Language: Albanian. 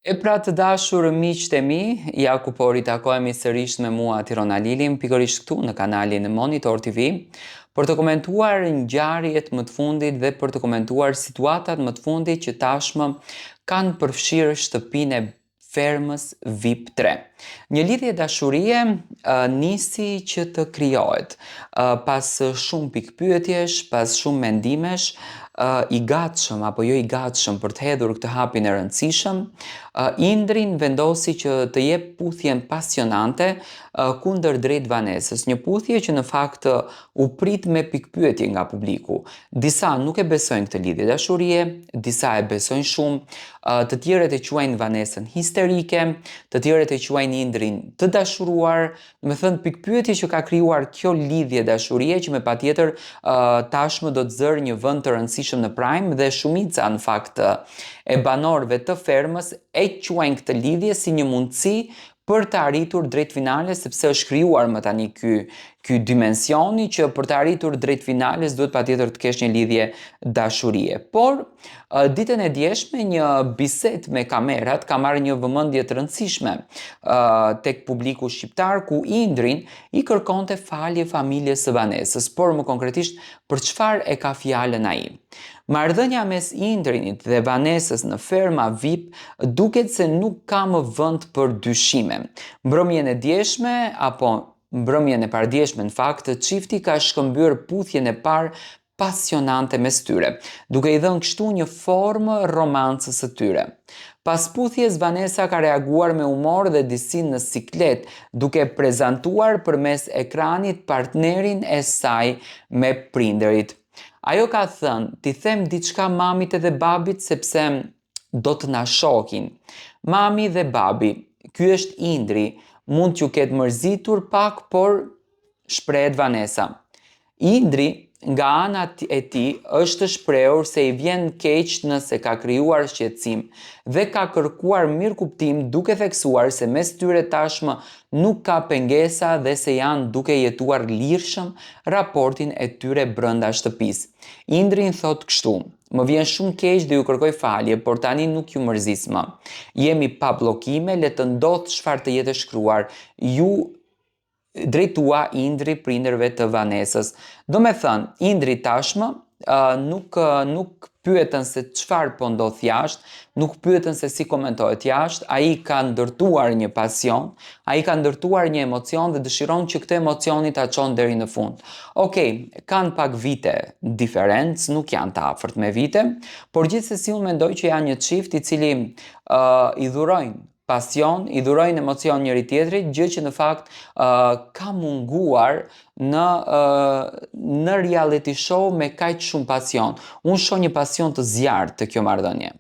E pra të dashur miqtë e mi, ja ku po ritakohemi sërish me mua Tirona Lilin, pikërisht këtu në kanalin Monitor TV, për të komentuar ngjarjet më të fundit dhe për të komentuar situatat më të fundit që tashmë kanë përfshirë shtëpinë e fermës VIP 3. Një lidhje dashurie nisi që të krijohet pas shumë pikpyetjesh, pas shumë mendimesh, i gatshëm apo jo i gatshëm për të hedhur këtë hapin e rëndësishëm, Indrin vendosi që të jep puthjen pasionante kundër drejt Vanesës, një puthje që në fakt u prit me pikpyetje nga publiku. Disa nuk e besojnë këtë lidhje dashurie, disa e besojnë shumë, të tjerët e quajnë Vanesën histerike, të tjerët e quajnë Indrin të dashuruar, do të thënë pikpyetje që ka krijuar kjo lidhje dashurie që me patjetër tashmë do të zërë një vend të rëndësishëm në Prime dhe shumica në fakt e banorëve të fermës e quajnë këtë lidhje si një mundësi për të arritur drejt finales, sepse është krijuar më tani ky dimensioni që për të arritur drejt finales duhet patjetër të kesh një lidhje dashurie. Por ditën e djeshme një bisedë me kamerat ka marrë një vëmendje të rëndësishme tek publiku shqiptar, ku Indrin i kërkonte falje familjes së Vanesës, por më konkretisht për çfarë e ka fjalën ai. Marrëdhënia mes Indrinit dhe Vanesës në ferma VIP duket se nuk ka më vend për dyshime. Mbrëmjen e djeshme apo mbrëmjen e pardjeshme në fakt, çifti ka shkëmbyer puthjen e parë pasionante mes tyre, duke i dhënë kështu një formë romancës së tyre. Pas puthjes, Vanesa ka reaguar me humor dhe disi në siklet, duke prezantuar përmes ekranit partnerin e saj me prindërit. Ajo ka thënë, ti them diçka mamit edhe babit sepse do të na shohin. Mami dhe babi, ky është Indri, mund t'ju ketë mërzitur pak, por shprehet Vanesa. Indri nga ana e tij është shprehur se i vjen keq nëse ka krijuar shqetësim dhe ka kërkuar mirëkuptim, duke theksuar se mes tyre tashmë nuk ka pengesa dhe se janë duke jetuar lirshëm raportin e tyre brenda shtëpisë. Indri thot kështu: më vjen shumë keq dhe ju kërkoj falje, por tani nuk ju mërzis më. Jemi pa bllokime, le të ndodh çfarë të jetë shkruar. Ju drejtua Indri prindërve të Vanesës. Do me thënë, Indri tashmë nuk pyetën se çfarë po ndodh jashtë, nuk pyetën se si komentohet jashtë, ai ka ndërtuar një pasion, ai ka ndërtuar një emocion dhe dëshiron që këtë emocioni ta çon deri në fund. Okej, kanë pak vite diferencë, nuk janë të afërt me vite, por gjithsesi unë mendoj që janë një çift i cili i dhurojnë pasion, i dhurojnë emocion njëri tjetrit, gjë që në fakt ka munguar në reality show me kaq shumë pasion. Unë shoh një pasion të zjarrt të kjo marrëdhënie.